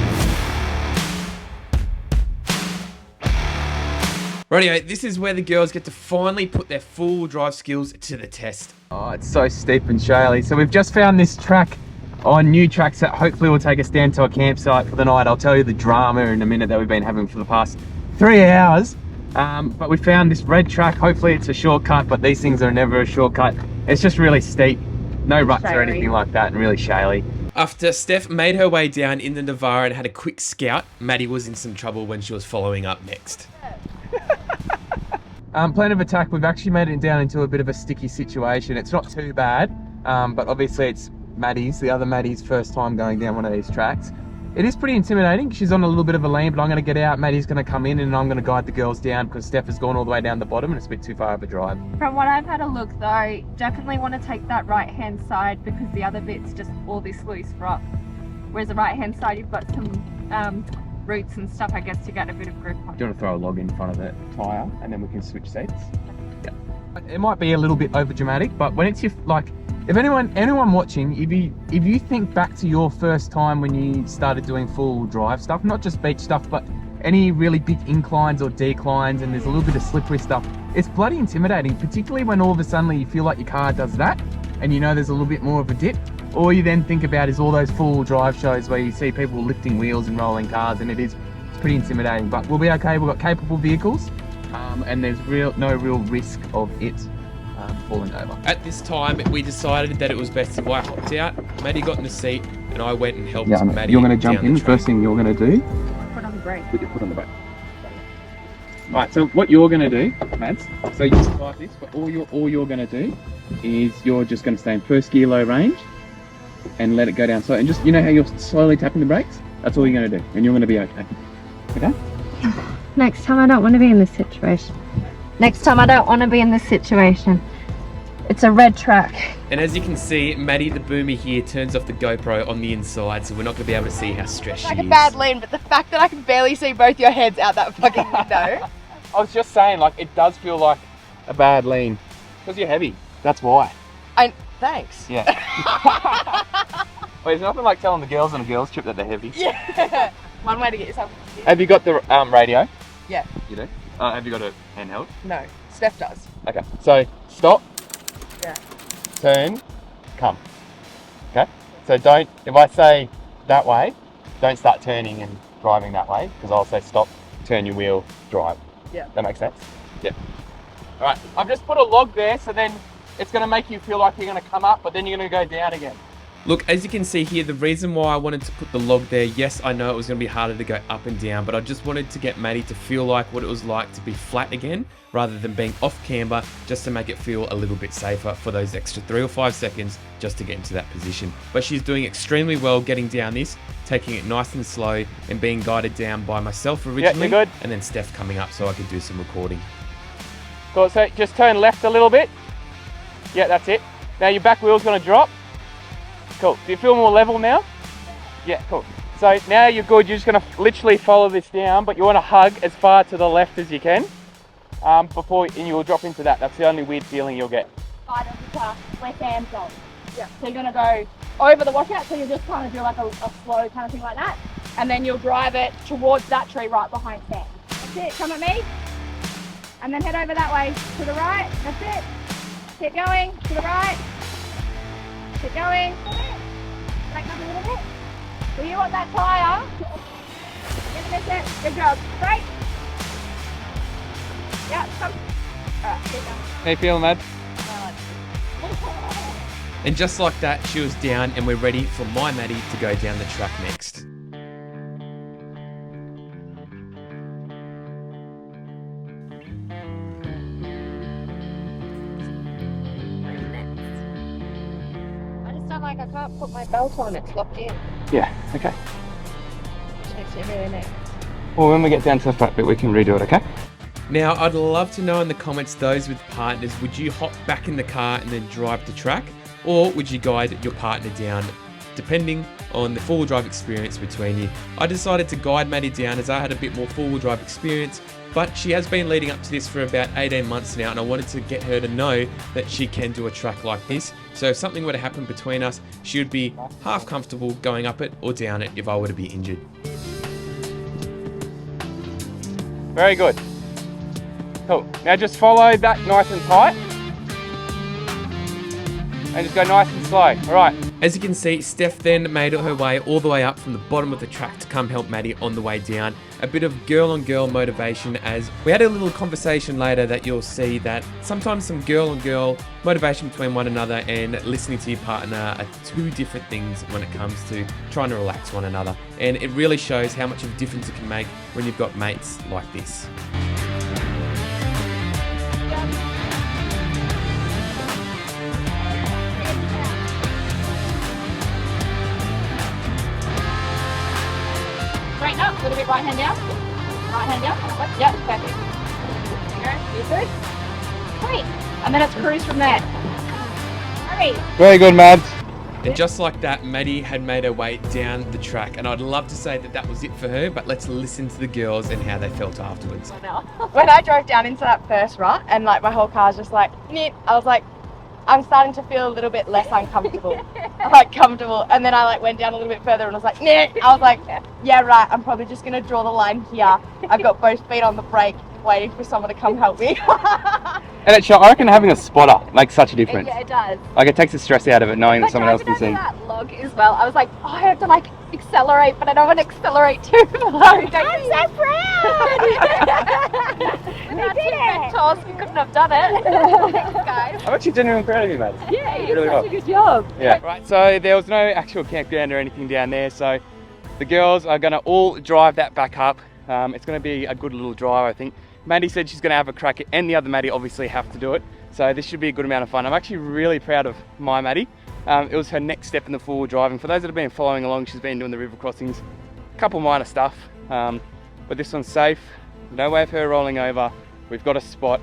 Rightio, this is where the girls get to finally put their full drive skills to the test. Oh, it's so steep and shaly. So we've just found this track on new tracks that hopefully will take us down to a campsite for the night. I'll tell you the drama in a minute that we've been having for the past 3 hours. But we found this red track. Hopefully it's a shortcut, but these things are never a shortcut. It's just really steep, no ruts or anything like that, and really shaly. After Steph made her way down in the Navara and had a quick scout, Maddie was in some trouble when she was following up next. Plan of attack, we've actually made it down into a bit of a sticky situation. It's not too bad, but obviously it's the other Maddie's first time going down one of these tracks. It is pretty intimidating. She's on a little bit of a lean, but I'm going to get out. Maddie's going to come in and I'm going to guide the girls down because Steph has gone all the way down the bottom and it's a bit too far of a drive. From what I've had a look though, definitely want to take that right hand side because the other bit's just all this loose rock. Whereas the right hand side you've got some roots and stuff, I guess, to get a bit of grip on. Do you want to throw a log in front of the tyre and then we can switch seats? Yeah. It might be a little bit over dramatic, but when it's your, like, if anyone watching, if you think back to your first time when you started doing full drive stuff, not just beach stuff, but any really big inclines or declines and there's a little bit of slippery stuff, it's bloody intimidating, particularly when all of a sudden you feel like your car does that and you know there's a little bit more of a dip. All you then think about is all those full drive shows where you see people lifting wheels and rolling cars, and it's pretty intimidating, but we'll be okay. We've got capable vehicles and there's no real risk of it falling over. At this time, we decided that it was best if I hopped out, Maddie got in the seat, and I went and helped Maddie. You're going to jump down in. the The first thing you're going to do, Put on the brake. put your foot on the brake. Right, so what you're going to do, Mads, so you just like this, but all you're going to do is you're just going to stay in first gear low range and let it go down. So, and just, you know how you're slowly tapping the brakes? That's all you're going to do, and you're going to be okay. Okay? Next time I don't want to be in this situation. Next time I don't want to be in this situation. It's a red track. And as you can see, Maddie the boomer here turns off the GoPro on the inside, so we're not going to be able to see how stressed she is. Like a bad lean, but the fact that I can barely see both your heads out that fucking window. I was just saying, like, it does feel like a bad lean. Because you're heavy. That's why. Thanks. Yeah. Well, there's nothing like telling the girls on a girls trip that they're heavy. Yeah. One way to get yourself. Have you got the radio? Yeah. You do? Have you got a handheld? No. Steph does. Okay. So, stop. Yeah. Turn. Come. Okay? So don't, if I say that way, don't start turning and driving that way, because I'll say stop, turn your wheel, drive. Yeah. That makes sense? Yeah. Alright, I've just put a log there, so then it's going to make you feel like you're going to come up, but then you're going to go down again. Look, as you can see here, the reason why I wanted to put the log there, yes, I know it was going to be harder to go up and down, but I just wanted to get Maddie to feel like what it was like to be flat again, rather than being off camber, just to make it feel a little bit safer for those extra 3 or 5 seconds just to get into that position. But she's doing extremely well getting down this, taking it nice and slow, and being guided down by myself originally, you're good. and then Steph coming up so I could do some recording. Cool, so just turn left a little bit. Yeah, that's it. Now your back wheel's going to drop. Cool. Do you feel more level now? Yeah, cool. So now you're good. You're just going to literally follow this down, but you want to hug as far to the left as you can before you'll drop into that. That's the only weird feeling you'll get. Side of the car, where Sam's on. Yeah. So you're going to go over the washout, so you'll just kind of do like a slow kind of thing like that. And then you'll drive it towards that tree right behind Sam. That's it. Come at me. And then head over that way to the right. That's it. Keep going to the right. Keep going. Back up a little bit. So you want that tyre. Didn't miss it. Good job. Straight. Yeah, come. Alright, keep going. How you feeling, Mads? And just like that, she was down and we're ready for my Maddie to go down the track next. I just don't like I can't put my belt on, it's locked in. Yeah, okay. Which makes it really neat. Well, when we get down to the front bit, we can redo it, okay? Now, I'd love to know in the comments, those with partners, would you hop back in the car and then drive the track? Or would you guide your partner down, depending on the four-wheel drive experience between you? I decided to guide Maddie down as I had a bit more four-wheel drive experience, but she has been leading up to this for about 18 months now, and I wanted to get her to know that she can do a track like this. So if something were to happen between us, she would be half comfortable going up it or down it if I were to be injured. Very good. Cool. Now just follow that nice and tight. And just go nice and slow. All right. As you can see, Steph then made her way all the way up from the bottom of the track to come help Maddie on the way down. A bit of girl-on-girl motivation, as we had a little conversation later that you'll see that sometimes some girl-on-girl motivation between one another and listening to your partner are two different things when it comes to trying to relax one another. And it really shows how much of a difference it can make when you've got mates like this. Straighten up, a little bit right hand down. Right hand down. Yep, perfect. There you go. Good. Great. And then it's cruise from there. Great. Very good, Mads. And just like that, Maddie had made her way down the track. And I'd love to say that that was it for her, but let's listen to the girls and how they felt afterwards. When I drove down into that first rut and like my whole car's just like, nip, I was like, I'm starting to feel a little bit less uncomfortable, like comfortable. And then I like went down a little bit further and I was like, nah. I was like, yeah, right. I'm probably just gonna draw the line here. I've got both feet on the brake, waiting for someone to come help me. And I reckon having a spotter makes such a difference. Yeah, it does. Like it takes the stress out of it knowing that someone else can see. That log as well. I was like, oh, I have to like accelerate, but I don't want to accelerate too low. I'm so proud. Without two mentors, we couldn't have done it. Thanks, guys. I'm actually genuinely proud of you, Mads. Yeah, you did really did well. such a good job. Yeah. Right, so there was no actual campground or anything down there, so the girls are going to all drive that back up. It's going to be a good little drive, I think. Maddie said she's going to have a crack at, and the other Maddie obviously have to do it. So this should be a good amount of fun. I'm actually really proud of my Maddie. It was her next step in the four-wheel driving. For those that have been following along, she's been doing the river crossings, a couple minor stuff, but this one's safe. No way of her rolling over. We've got a spot,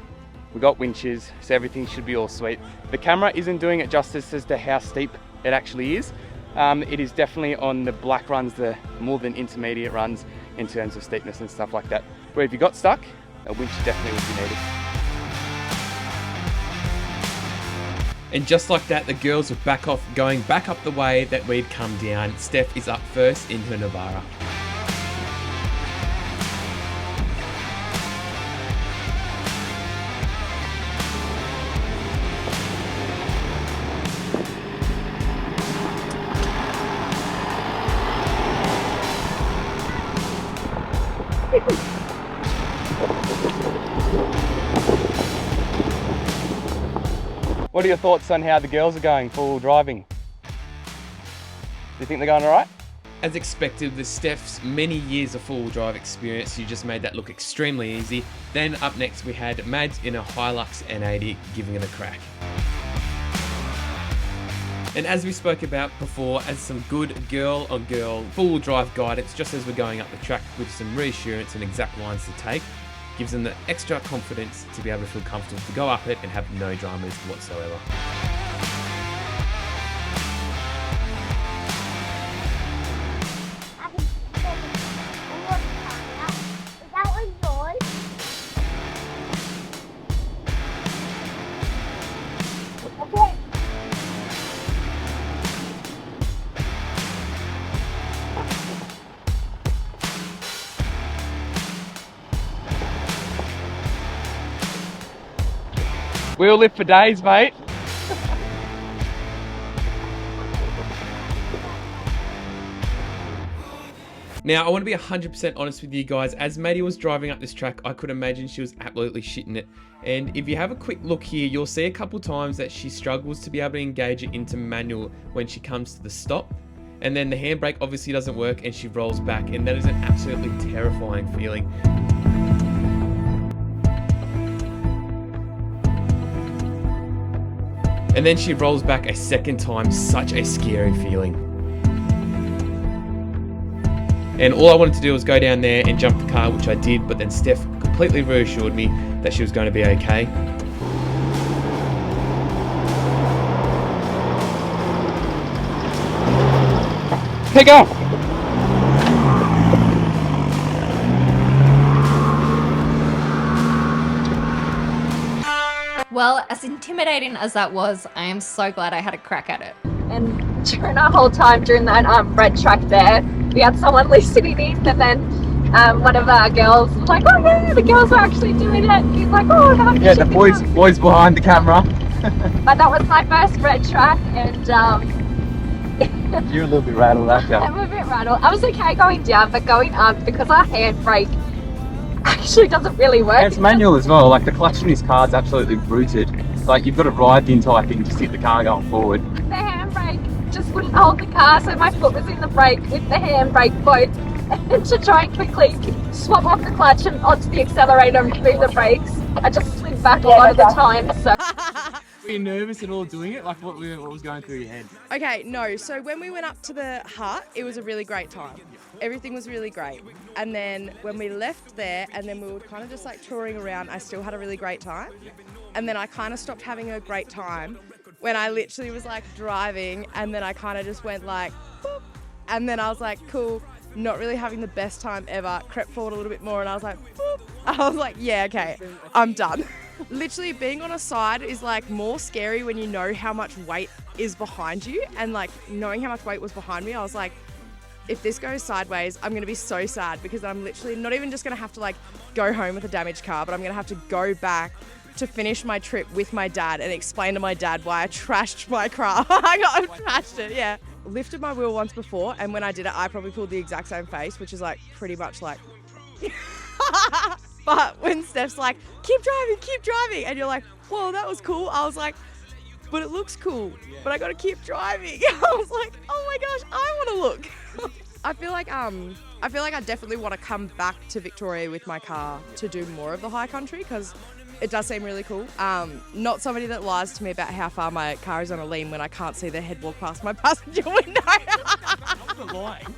we've got winches, so everything should be all sweet. The camera isn't doing it justice as to how steep it actually is. It is definitely on the black runs, the more than intermediate runs in terms of steepness and stuff like that. Where if you got stuck, a winch definitely would be needed. And just like that, the girls were back off, going back up the way that we'd come down. Steph is up first in her Navara. What are your thoughts on how the girls are going four-wheel driving? Do you think they're going all right? As expected, with Steph's many years of four-wheel drive experience, you just made that look extremely easy. Then up next we had Mads in a Hilux N80 giving it a crack. And as we spoke about before, as some good girl-on-girl four-wheel drive guidance, just as we're going up the track with some reassurance and exact lines to take, gives them the extra confidence to be able to feel comfortable to go up it and have no dramas whatsoever. We'll live for days, mate. Now, I want to be 100% honest with you guys. As Maddie was driving up this track, I could imagine she was absolutely shitting it. And if you have a quick look here, you'll see a couple times that she struggles to be able to engage it into manual when she comes to the stop. And then the handbrake obviously doesn't work and she rolls back, and that is an absolutely terrifying feeling. And then she rolls back a second time, such a scary feeling. And all I wanted to do was go down there and jump the car, which I did, but then Steph completely reassured me that she was going to be okay. Pick up! Well, as intimidating as that was, I am so glad I had a crack at it. And during our whole time during that red track there, we had someone listening in, and then one of our girls was like, oh yeah, the girls are actually doing it. He's like, oh, how Yeah, the boys behind the camera. But that was my first red track, and You're a little bit rattled, aren't you? I'm a bit rattled. I was okay going down, but going up, because our handbrake actually doesn't really work. And it's manual as well, like the clutch in his car is absolutely rooted. Like you've got to ride the entire thing just to hit the car going forward. The handbrake just wouldn't hold the car, so my foot was in the brake with the handbrake both. And to try and quickly swap off the clutch and onto the accelerator and move the brakes, I just slid back a lot of the time. So. Were you nervous at all doing it? Like what was going through your head? Okay, no. So when we went up to the hut, it was a really great time. Everything was really great. And then when we left there and then we were kind of just like touring around, I still had a really great time. And then I kind of stopped having a great time when I literally was like driving, and then I kind of just went like, boop. And then I was like, cool, not really having the best time ever. Crept forward a little bit more and I was like, boop. I was like, yeah, okay, I'm done. Literally being on a side is like more scary when you know how much weight is behind you, and like knowing how much weight was behind me, I was like, if this goes sideways, I'm gonna be so sad, because I'm literally not even just gonna have to like go home with a damaged car, but I'm gonna have to go back to finish my trip with my dad and explain to my dad why I trashed my car. I trashed it, yeah. Lifted my wheel once before, and when I did it, I probably pulled the exact same face, which is like pretty much like But when Steph's like, keep driving, and you're like, whoa, that was cool. I was like, but it looks cool, but I gotta keep driving. I was like, oh my gosh, I wanna look. I feel like I definitely want to come back to Victoria with my car to do more of the high country, because it does seem really cool. Not somebody that lies to me about how far my car is on a lean when I can't see the head walk past my passenger window. I'm not lying.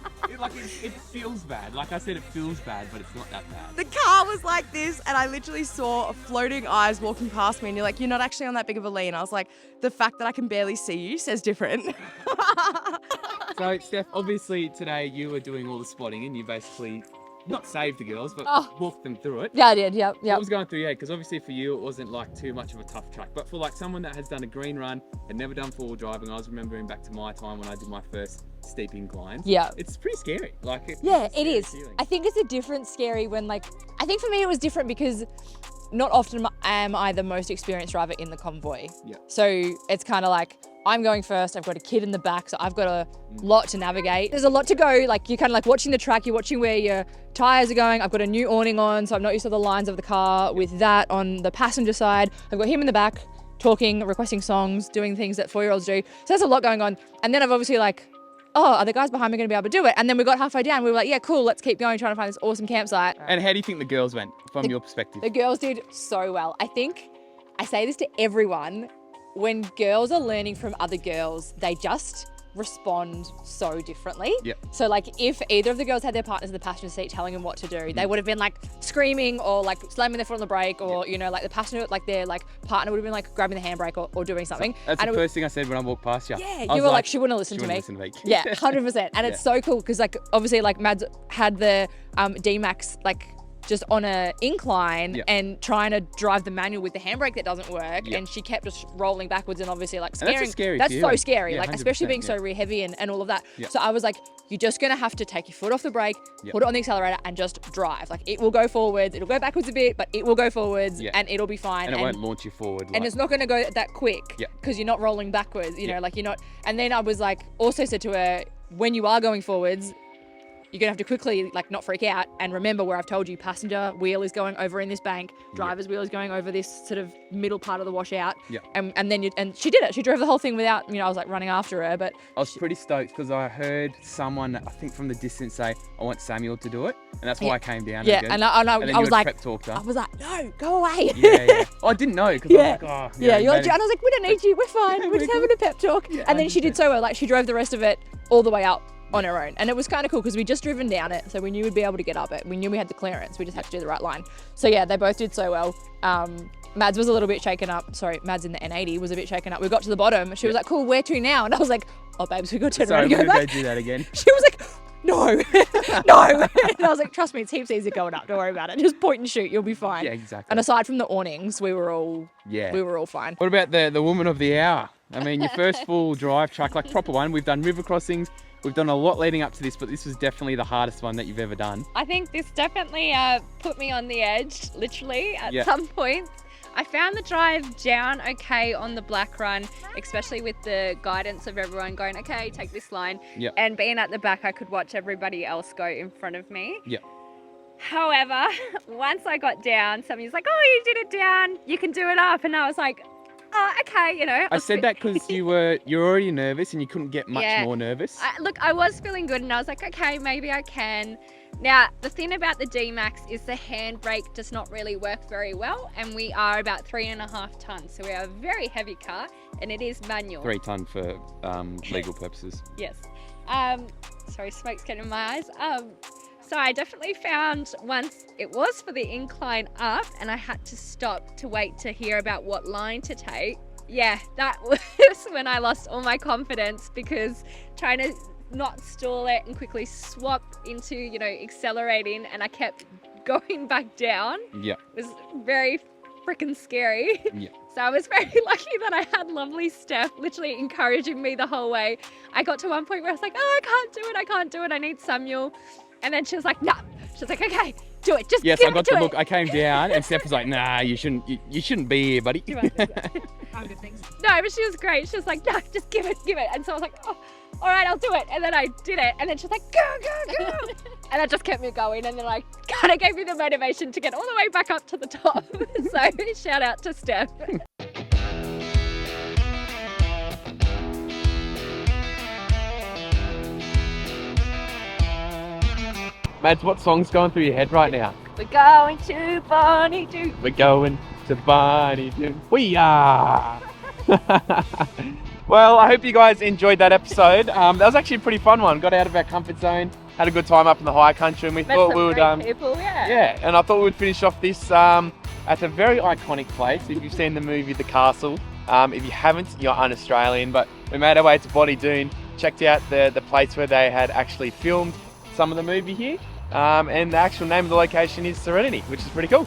It feels bad. Like I said, it feels bad, but it's not that bad. The car was like this, and I literally saw floating eyes walking past me, and you're like, you're not actually on that big of a lean. I was like, the fact that I can barely see you says different. So, Steph, obviously today you were doing all the spotting, and you basically not saved the girls, but walked them through it. Yeah, I did. Yep. What was going through your head? Because obviously for you it wasn't like too much of a tough track, but for like someone that has done a green run and never done four-wheel driving, I was remembering back to my time when I did my first steep inclines. Yeah. It's pretty scary. Yeah, it is. I think it's a different scary when I think for me it was different because not often am I the most experienced driver in the convoy. Yeah. So it's kind of like, I'm going first, I've got a kid in the back, so I've got a lot to navigate. There's a lot to go, like you're kind of like watching the track, you're watching where your tires are going. I've got a new awning on, so I'm not used to the lines of the car. With that on the passenger side, I've got him in the back, talking, requesting songs, doing things that 4-year-olds do. So there's a lot going on. And then I've obviously like, oh, are the guys behind me going to be able to do it? And then we got halfway down, we were like, yeah, cool, let's keep going, trying to find this awesome campsite. And how do you think the girls went from your perspective? The girls did so well. I think, I say this to everyone, when girls are learning from other girls, they just respond so differently. Yep. So like if either of the girls had their partners in the passenger seat telling them what to do, they would have been like screaming or like slamming their foot on the brake, or you know, like the passenger, like their like partner would have been like grabbing the handbrake or doing something. That's the first thing I said when I walked past you. Yeah, you were like, she wouldn't listen to me. Yeah, 100%. And it's so cool because like obviously like Mads had the D-Max like just on a incline and trying to drive the manual with the handbrake that doesn't work, and she kept just rolling backwards and obviously like scaring. That's scary. That's so scary, Yeah, like especially being so rear heavy and all of that. So I was like, you're just gonna have to take your foot off the brake, put it on the accelerator, and just drive. Like it will go forwards, it'll go backwards a bit, but it will go forwards, and it'll be fine. And it won't launch you forward. And it's not gonna go that quick because you're not rolling backwards. You know, like you're not. And then I was like, also said to her, when you are going forwards, you're gonna have to quickly like not freak out and remember where I've told you passenger wheel is going over in this bank, driver's wheel is going over this sort of middle part of the washout. Yeah. And then and she did it. She drove the whole thing without, I was like running after her, but I was pretty stoked because I heard someone, I think from the distance, say, I want Samuel to do it. And that's why I came down. Yeah, again. and I then was you like, prep talked her. I was like, no, go away. Yeah. Oh, I didn't know because I was like, oh. Yeah, you're like, maybe- and I was like, we don't need you, we're fine, we're just having a pep talk. And then she did so well, like she drove the rest of it all the way up on her own. And it was kind of cool because we just driven down it, so we knew we'd be able to get up it. We knew we had the clearance, we just had to do the right line. So yeah, they both did so well. Mads was a little bit shaken up. Sorry, Mads in the N80 was a bit shaken up. We got to the bottom. She was like, cool, where to now? And I was like, oh, babes, we got to turn around Sorry, and go we're back. going to do that again. She was like, no, no. And I was like, trust me, it's heaps easier going up. Don't worry about it. Just point and shoot, you'll be fine. Yeah, exactly. And aside from the awnings, we were all fine. What about the woman of the hour? I mean, your first full drive truck, like proper one. We've done river crossings. We've done a lot leading up to this, but this was definitely the hardest one that you've ever done. I think this definitely put me on the edge, literally, at Yeah. some points. I found the drive down okay on the black run, especially with the guidance of everyone going, okay, take this line. Yep. And being at the back, I could watch everybody else go in front of me. Yep. However, once I got down, somebody's like, oh, you did it down, you can do it up. And I was like, oh, okay, I said that because you're already nervous and you couldn't get much Yeah. more nervous. Look, I was feeling good and I was like, okay, maybe I can. Now, the thing about the D-Max is the handbrake does not really work very well, and we are about 3.5 tons. So we are a very heavy car and it is manual. 3 ton for legal purposes. Yes. Sorry, smoke's getting in my eyes. So I definitely found once it was for the incline up and I had to stop to wait to hear about what line to take. Yeah, that was when I lost all my confidence because trying to not stall it and quickly swap into, accelerating, and I kept going back down. Yeah. It was very freaking scary. Yeah. So I was very lucky that I had lovely Steph literally encouraging me the whole way. I got to one point where I was like, oh, I can't do it, I need Samuel. And then she was like, no. She was like, okay, do it, just Yes, give I got it to to it. look. I came down and Steph was like, nah, you shouldn't be here, buddy. No, but she was great. She was like, no, just give it. And so I was like, oh, all right, I'll do it. And then I did it. And then she was like, go. And that just kept me going. And then kind of gave me the motivation to get all the way back up to the top. So shout out to Steph. Mads, what song's going through your head right now? We're going to Bonnie Doon. We're going to Barney Doon. We are. Well, I hope you guys enjoyed that episode. That was actually a pretty fun one. Got out of our comfort zone, had a good time up in the high country, and we Met thought some we would. great people, yeah. Yeah, and I thought we would finish off this at a very iconic place. If you've seen the movie The Castle, if you haven't, you're un-Australian. But we made our way to Bonnie Doon, checked out the place where they had actually filmed some of the movie here. And the actual name of the location is Serenity, which is pretty cool.